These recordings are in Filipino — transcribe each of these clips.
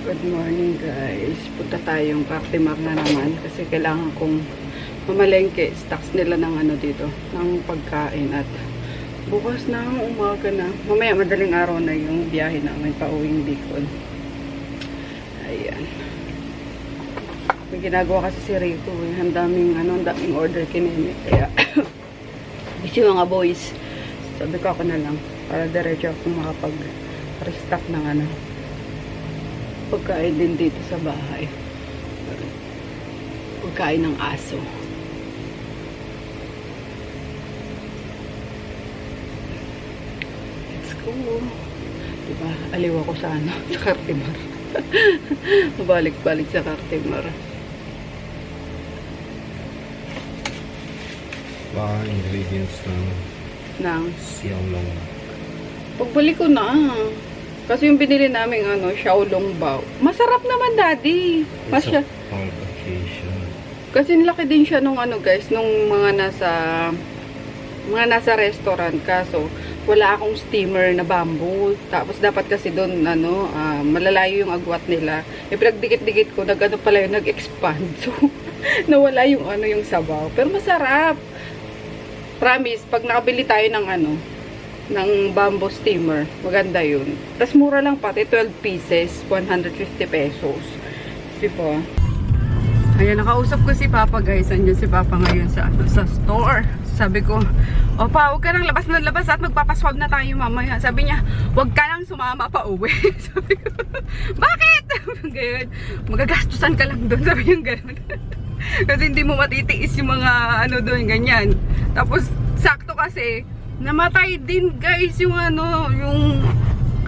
Good morning guys. Punta tayong Cartimar na naman kasi kailangan kong mamalengke. Stocks nila ng ano dito, ng pagkain at bukas na umaga na. Mamaya madaling araw na yung biyahe namin pauwing Bicol. Ayan. May ginagawa kasi si Rico. Ang daming order kinini. Kaya busy mga boys. Sabi ko ako na lang para diretso akong makapag-restock ng pagkain din dito sa bahay. Pagkain ng aso. Let's go. Diba? Aliw ako sa sa Cartimar. Balik-balik sa Cartimar. Baka ingredients ng xiaolong. Pagbalik ko na. Kasi yung binili namin xiaolong bao. Masarap naman, Daddy. It's a part occasion. Kasi laki din siya nung guys, nung mga nasa restaurant. Kaso wala akong steamer na bamboo. Tapos dapat kasi doon malalayo yung agwat nila. E pinagdikit-dikit ko, pala yung nag-expand. So nawala yung yung sabaw. Pero masarap. Promise, pag nakabili tayo ng bamboo steamer, maganda yun. Tapos mura lang pati, 12 pieces, 150 pesos. Diba? Ayan, nakausap ko si Papa guys. Andiyan si Papa ngayon sa store. Sabi ko, Opa, huwag ka nang labas na labas at magpapaswab na tayo mamaya. Sabi niya, huwag ka nang sumama pa uwi. Sabi ko, bakit? Ganyan, magagastusan ka lang doon. Sabi niya gano'n. Kasi hindi mo matitiis yung mga doon, ganyan. Tapos, sakto kasi, namatay din guys yung yung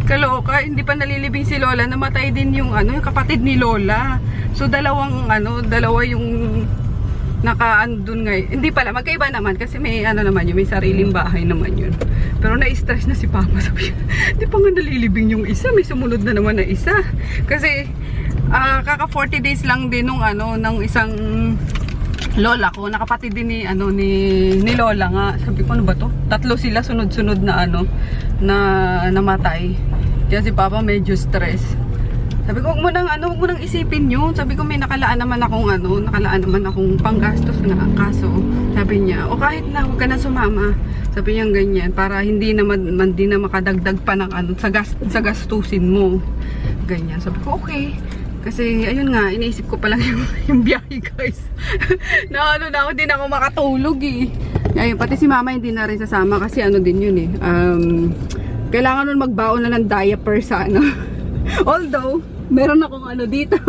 kaloka, hindi pa nalilibing si Lola, namatay din yung yung kapatid ni Lola. So dalawa yung naka-andun ngayon. Hindi pala, magkaiba naman kasi may naman yun, may sariling bahay naman yun. Pero na-stress na si Papa, sabi niya, di pa nga nalilibing yung isa, may sumunod na naman na isa. Kasi kaka 40 days lang din nung ng isang Lola ko, nakapatid din ni Lola nga. Sabi ko, ano ba to? 3 sila sunod-sunod na na namatay. Kaya si Papa medyo stress. Sabi ko, wag mo nang isipin yun. Sabi ko, may nakalaan naman akong panggastos na. Kaso, sabi niya, o kahit na, huwag ka na sumama. Sabi niya ganyan, para hindi na makadagdag pa ng sa gastusin mo. Ganyan. Sabi ko, okay. Kasi, ayun nga, iniisip ko pa lang yung biyahe, guys. na ako, din ako makatulog eh. Ayun, pati si Mama hindi na rin sasama kasi din yun eh. Kailangan nun magbaon na ng diaper sa Although, meron akong dito.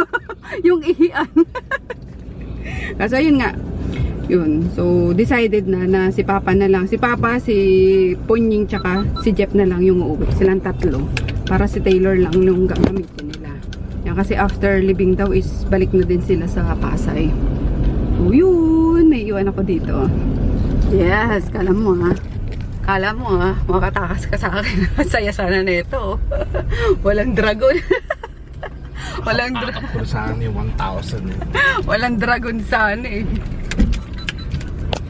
Yung ihian. Kasi ayun nga. Yun. So, decided na si Papa na lang. Si Papa, si Punying, tsaka si Jeff na lang yung uuwi. Silang 3. Para si Taylor lang yung gagamitin nila. Yan, kasi after living daw is balik na din sila sa Pasay. So yun, may iwan ako dito. Yes, kala mo makatakas ka sa akin. Saya sana nito. Walang dragon. Walang dragon. Sana yung 1,000. Walang dragon sana eh.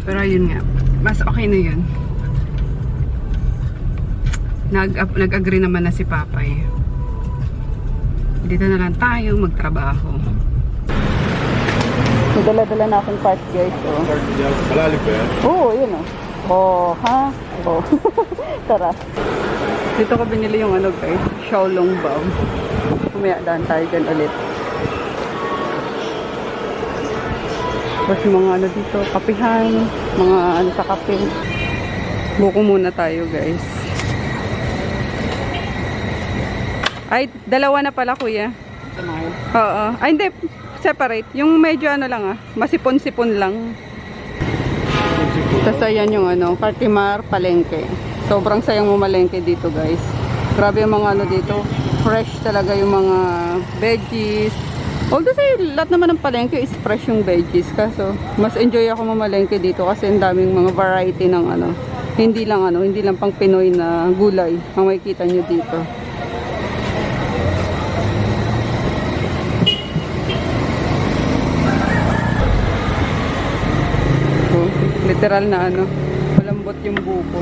Pero ayun nga, mas okay na yun. Nag-agree naman na si Papa eh. Dito na lang tayo magtrabaho. So, dala-dala na akong part guys. Malalim ba yan? Oo, yun o. Oh, ha? Oh. Tara. Dito ko binili yung guys, xiaolong bao. Kumaya daan tayo dyan ulit. Tapos yung mga dito, kapihan, mga sa kape. Buko muna tayo guys. Ay, 2 na pala kuya. Oo. Ay, hindi. Separate. Yung medyo lang masipon-sipon lang. Tapos ayan yung Cartimar palengke. Sobrang sayang mamalengke dito guys. Grabe yung mga dito. Fresh talaga yung mga veggies. Although lahat naman ng palengke is fresh yung veggies. Kaso, mas enjoy ako mamalengke dito kasi ang daming mga variety ng hindi lang pang Pinoy na gulay ang makikita nyo dito. Literal na malambot yung buko.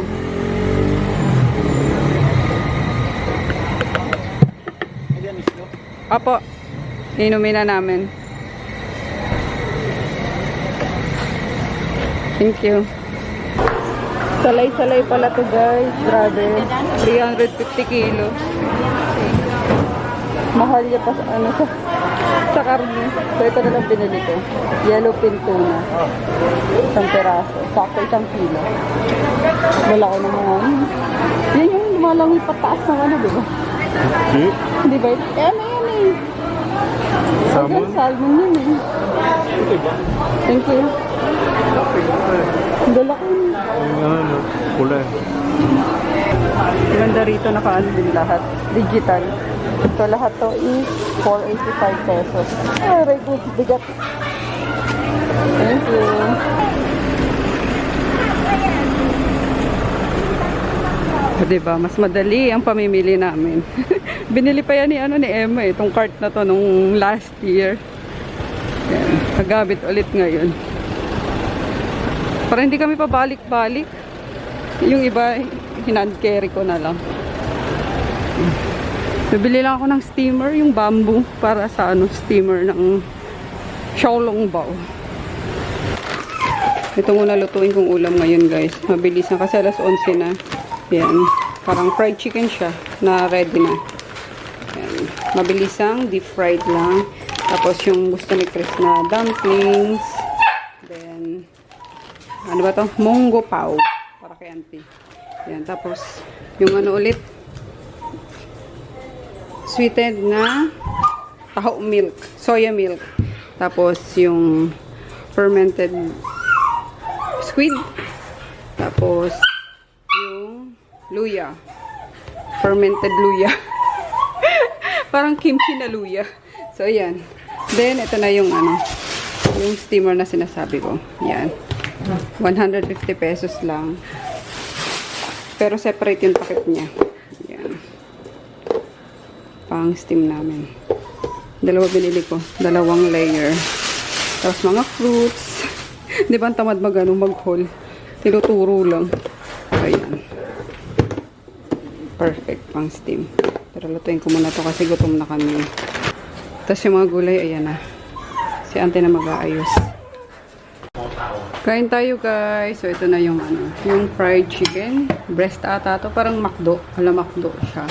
Apo. Inumin na namin. Thank you. Salay-salay pala to guys. Grabe. 350 kilo. Mahal niya pa ano sa karne. So ito na lang binili ko. Yellowfin tuna. Isang peraso. Sakto 1 kilo. Wala ko naman. Yan yung lumalangi pataas ng ano, diba? Hindi ba? Ano yan eh. Salmon? Salmon yun eh. Thank you. Ang dala ko. Ano, kulay. Ganda rito, naka-ano din lahat. Digital. So lahat to is 485 pesos. Aray ko, bigat. Thank you. Diba, mas madali ang pamimili namin. Binili pa yan ni Emma itong cart na to nung last year. Yan, nagamit ulit ngayon. Para hindi kami pabalik-balik. Yung iba, hinand carry ko na lang. Bibili lang ako ng steamer, yung bamboo, para sa steamer ng Xiaolongbao. Ito muna lutuin kong ulam ngayon guys. Mabilis na kasi alas 11 na. Yan. Parang fried chicken siya na ready na. Yan. Mabilis ang deep fried lang. Tapos yung gusto ni Chris na dumplings. Then, ano ba to? Munggo pao. Para kay auntie. Yan. Tapos, yung ulit. Sweetened na taho milk. Soya milk. Tapos, yung fermented squid. Tapos, luya. Fermented luya. Parang kimchi na luya. So, ayan. Then, ito na yung yung steamer na sinasabi ko. Yan. 150 pesos lang. Pero separate yung packet niya. Yan. Pang steam namin. Dalawa binili ko. 2 layer. Tapos mga fruits. Di ba ang tamad mag-haul? Tinuturo lang. Ayan. Perfect pang steam. Pero lutuin ko muna to kasi gutom na kami. Tapos yung mga gulay, ayan na. Si auntie na mag-aayos. Kain tayo guys. So ito na yung yung fried chicken. Breast ata to. Parang McDo. McDo siya.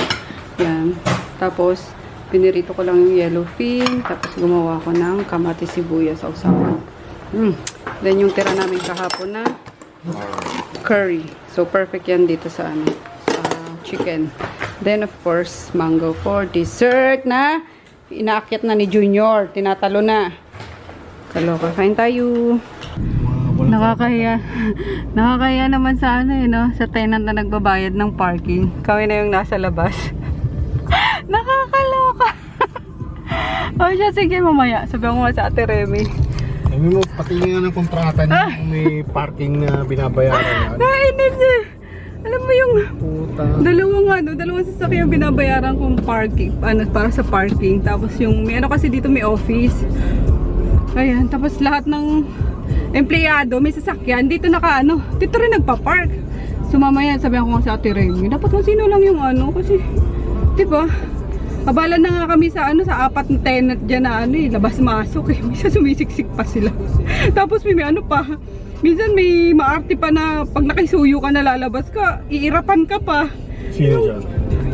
Yan. Tapos pinirito ko lang yung yellowfin. Tapos gumawa ko ng kamatis sibuyas sa usapan. Then yung tira namin kahapon na curry. So perfect yan dito sa chicken. Then, of course, mango for dessert na inaakit na ni Junior. Tinatalo na. Kaloka. Kain tayo. Nakakahiya. Nakakahiya naman sa sa tenant na nagbabayad ng parking. Kami na yung nasa labas. Nakakaloka. O siya, sige mamaya. Sabi ko nga sa Ate Remy. Sabi mo, pati nga ng kontrata niya, may parking na binabayaran. Nainis eh. Alam mo yung Puta. dalawang sasakyan binabayaran kong parking, para sa parking. Tapos yung, may kasi dito may office. Ayan, tapos lahat ng empleyado, may sasakyan, dito dito rin nagpa-park. So mamaya, sabihan ko nga sa Ate Remy, dapat kung sino lang yung kasi, diba? Abala na nga kami sa sa 4 na tenant dyan na labas-masok eh. Minsan sumisiksik pa sila. Tapos may pa. Minsan may maarte pa na pag nakisuyo ka na lalabas ka, iirapan ka pa. Sino dyan?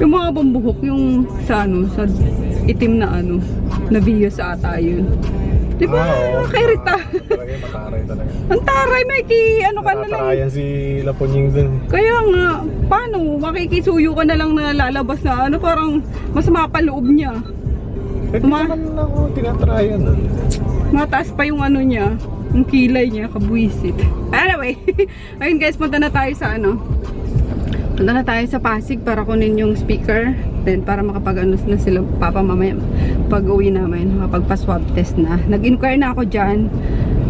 Yung mga bambuhok, yung sa sa itim na na Vios ata yun. Diba? Nakairita. Talaga yung mataray talaga. Ang taray, may ka na lang. Natarayan si Laponying dun. Kaya nga, paano? Makikisuyo ka na lang na lalabas na parang masama pa loob niya. Hindi naman ako tinatarayan. Mataas pa yung niya. Yung kilay niya, kabwisit. Anyway, ayun guys, punta na tayo sa punta na tayo sa Pasig para kunin yung speaker. Then para makapag na sila papa mamaya pag uwi namin, makapagpa-swab test na. Nag-inquire na ako dyan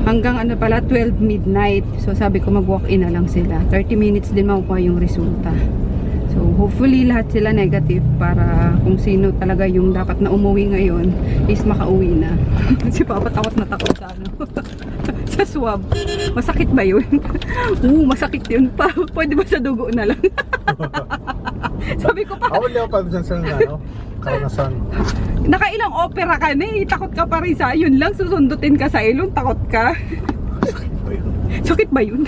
hanggang 12 midnight. So sabi ko mag-walk-in na lang sila. 30 minutes din makukuha yung resulta. So hopefully lahat sila negative para kung sino talaga yung dapat na umuwi ngayon is makauwi na. Kasi papa takot na takot sa sa swab. Masakit ba yun? Masakit yun pa. Pwede ba sa dugo na lang? Sabi ko pa. Ako hindi ako pabisang sa karanasan. Nakailang opera ka na eh. Takot ka pa rin sa yun lang. Susundutin ka sa ilong. Takot ka. Sakit ba yun?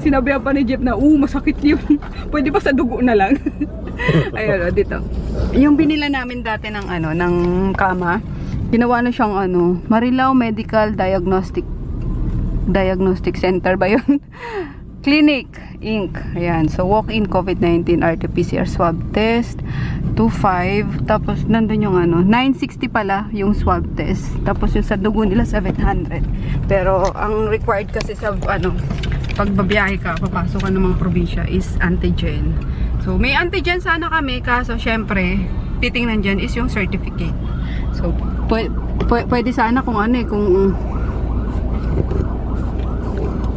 Sinabihan pa ni Jeff na, masakit yun. Pwede pa sa dugo na lang. Ayun, dito. Yung binila namin dati ng ng kama, ginawa na siyang Marilao Medical Diagnostic Center ba yun? Clinic Inc. Ayan. So, walk-in COVID-19 RT-PCR swab test. 2.5. Tapos, nandun yung 960 pala yung swab test. Tapos, yung sa dugo nila, 700. Pero, ang required kasi sa, pag babiyahe ka, papasok ka ng mga probinsya is antigen. So, may antigen sana kami. Kaso, syempre, titingnan dyan is yung certificate. So, pwede sana kung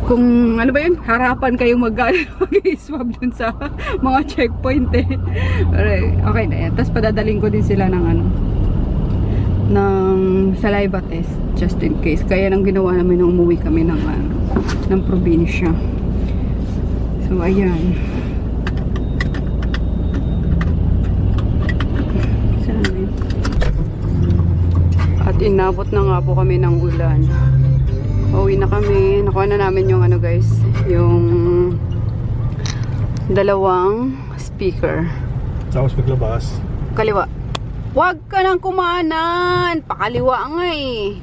kung ano ba yun, harapan kayong mag-swab dun sa mga checkpoint eh. Okay na yan. Tapos padadaling ko din sila ng ng saliva test just in case. Kaya nang ginawa namin nung umuwi kami ng probinsya. So ayan. At inabot na nga po kami ng ulan. Uwi na kami. Nakuha na namin yung guys, yung dalawang speaker. Tapos paglabas. Kaliwa. Huwag ka nang kumanan. Pakaliwa nga eh.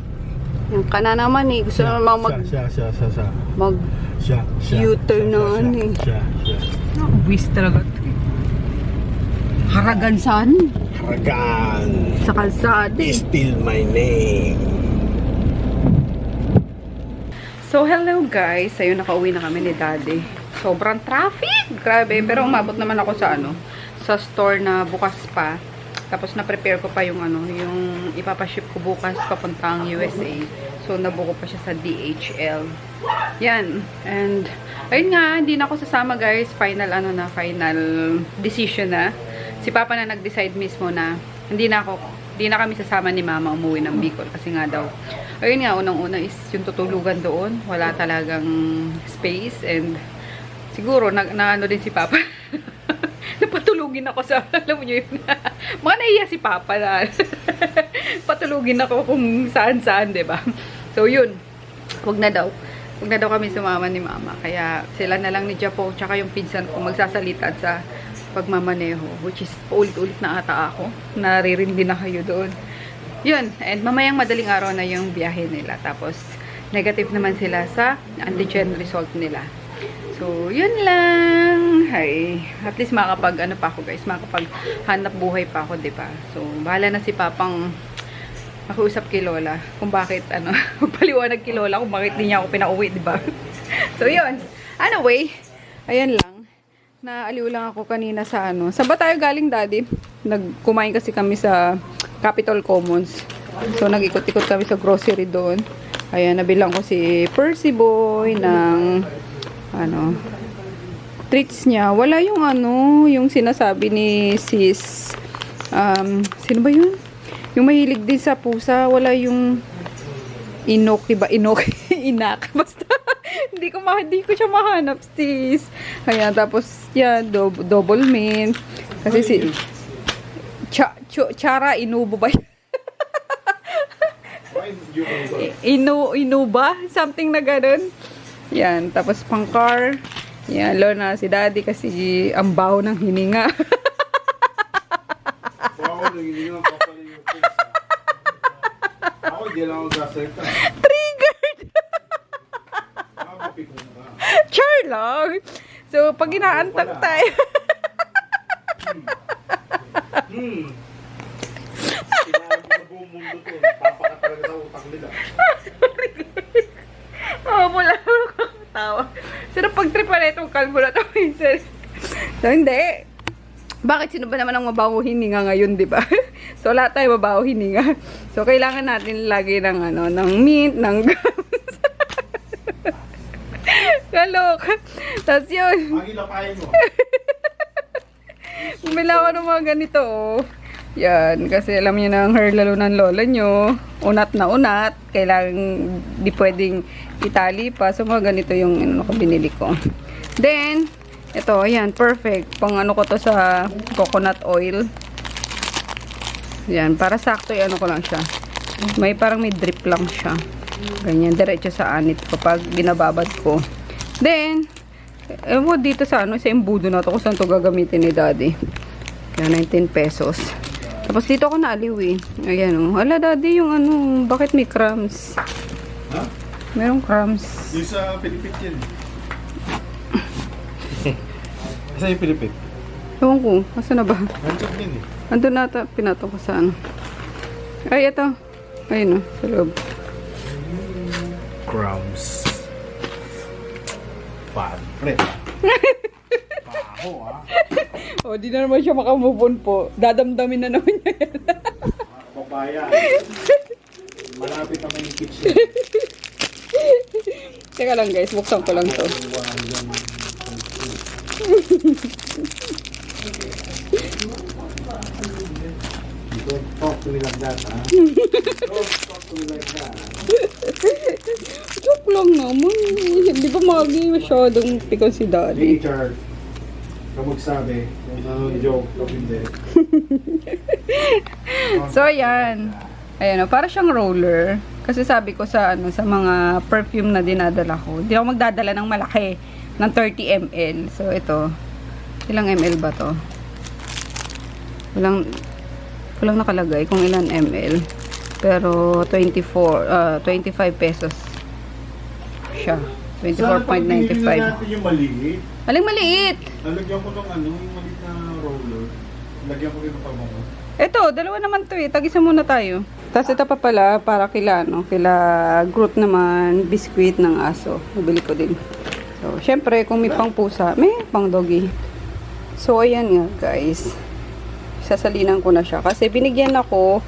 Yung kanan naman eh. Gusto naman mag U-turn na eh. Nakabwis talaga ito eh. Haragan saan? Haragan. Sa kalsada eh. Still my name. So, hello guys. Ayun, nakauwi na kami ni Daddy. Sobrang traffic. Grabe. Pero umabot naman ako sa sa store na bukas pa. Tapos na-prepare ko pa yung yung ipapaship ko bukas papuntang USA. So, nabuko pa siya sa DHL. Yan. And, ayun nga, hindi na ako sasama guys. Final final decision na. Si Papa na nag-decide mismo na hindi na kami sasama ni Mama umuwi ng Bicol kasi nga daw. Ayun nga, unang-una is yung tutulugan doon. Wala talagang space and siguro na din si Papa. Napatulugin ako sa, alam mo yun, mga naiya si Papa na patulugin ako kung saan-saan, diba? So yun, wag na daw kami sumama ni Mama. Kaya sila na lang ni Japo tsaka yung pinsan ko magsasalita sa pagmamaneho, which is paulit-ulit na ata ako. Naririndi na kayo doon. Yun, and mamayang madaling araw na yung biyahe nila. Tapos, negative naman sila sa antigen result nila. So, yun lang. Hay, at least makapag, pa ako guys, makapaghanap buhay pa ako, diba? So, bahala na si Papang makiusap kay Lola kung bakit, magpaliwanag kay Lola kung bakit di niya ako pinauwi, diba? So, yun. Anyway, ayan lang. Naaliw lang ako kanina sa Saan ba tayo galing, Daddy? Nagkumain kasi kami sa Capitol Commons. So, nag-ikot-ikot kami sa grocery doon. Ayan, nabilang ko si Percy Boy ng treats niya. Wala yung yung sinasabi ni sis. Sino ba yun? Yung mahilig din sa pusa. Wala yung inok, diba? Inok. Inak. Basta, hindi ko siya mahanap, sis. Ayan, tapos, yan, double mint. Kasi si Chara Inubo ba? Inuba? Something na ganun. Yan. Tapos pangkar. Yan. Lalo na si Daddy kasi ang baho ng hininga. Triggered! Char lang. So, pag inaantak tayo. Mula ako kakatawa. Pero pag trip pa na itong kalbo na ito. So, hindi. Bakit? Sino ba naman ang mabaho hininga ngayon, di ba? So, lahat tayo mabaho hininga. So, kailangan natin lagi ng ng mint, ng gums. Kalok. Tapos yun. Bumila ako ng mga ganito, oh. Yan, kasi alam niyo na ang hair lalo ng lola nyo. Unat na unat. Kailangan di pwedeng itali pa. So, mga ganito yung binili ko. Then, ito, ayan, perfect. Pang ko to sa coconut oil. Yan, para sakto ano ko lang siya. May parang may drip lang siya. Ganyan, diretso sa anit ko pag binababad ko. Then, dito sa sa embudo na to kung saan to gagamitin ni daddy. Kaya 19 pesos. Tapos dito ako naaliw eh. Ayan o. Hala daddy, yung bakit may crumbs? Ha? Merong crumbs. Yung sa Pilipit yan. Saan yung Pilipit? Ewan ko, asa na ba? Nandun yan eh. Andun nata, pinato ko sa Ay, ito. Ayun o, sa loob. Crumbs. Pre. Baho O, di na naman siya makamove po. Dadamdamin na naman niya yan. Papaya. Malapit na may kitchen. Teka lang guys, buksan ko lang to. Don't talk to me like that, ha? Don't talk to me like that. Joke lang naman. Hindi ba masyadong pikon si daddy? Richard, kung magsabi, kung joke, kung hindi. So, ayan. Ayan o, para siyang roller. Kasi sabi ko sa sa mga perfume na dinadala ko, hindi ako magdadala ng malaki, ng 30 ml. So, ito. Ilang ml ba to? Walang nakalagay kung ilan ml. Pero 25 pesos siya. 24.95. natin yung maliit. Aling maliit. Nalagyan ko ng yung maliit na roller. Lagyan ko rin ng pabango. Ito, dalawa naman to eh. Tag-isa muna tayo. Tapos ito pa pala, para kila Groot naman, biscuit ng aso. Nabili ko din. So, syempre, kung may pang pusa, may pang doggy. So, ayan nga, guys. Sasalinan ko na siya. Kasi binigyan ako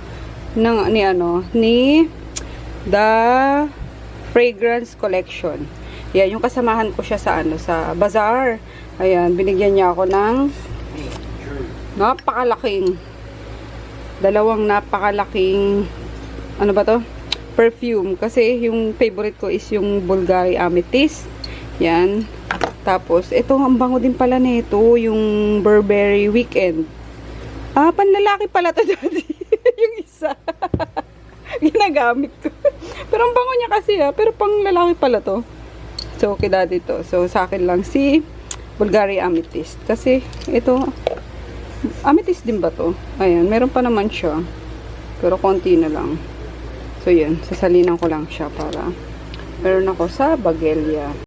ni The Fragrance Collection. Yan, yung kasamahan ko siya sa sa bazaar. Ayan, binigyan niya ako ng dalawang napakalaking perfume. Kasi yung favorite ko is yung Bulgari Amethyst. Yan. Tapos, ito, ang bango din pala nito, yung Burberry Weekend. Panlalaki pala to daddy. Yung isa. Ginagamit ko. Pero ang bango niya kasi pero pang lalaki pala to. So, okay daddy to. So, sa akin lang si Bulgari Amethyst. Kasi, ito, Amethyst din ba to? Ayan, meron pa naman siya. Pero konti na lang. So, yan. Sasalinan ko lang siya para meron ako sa Bagelia.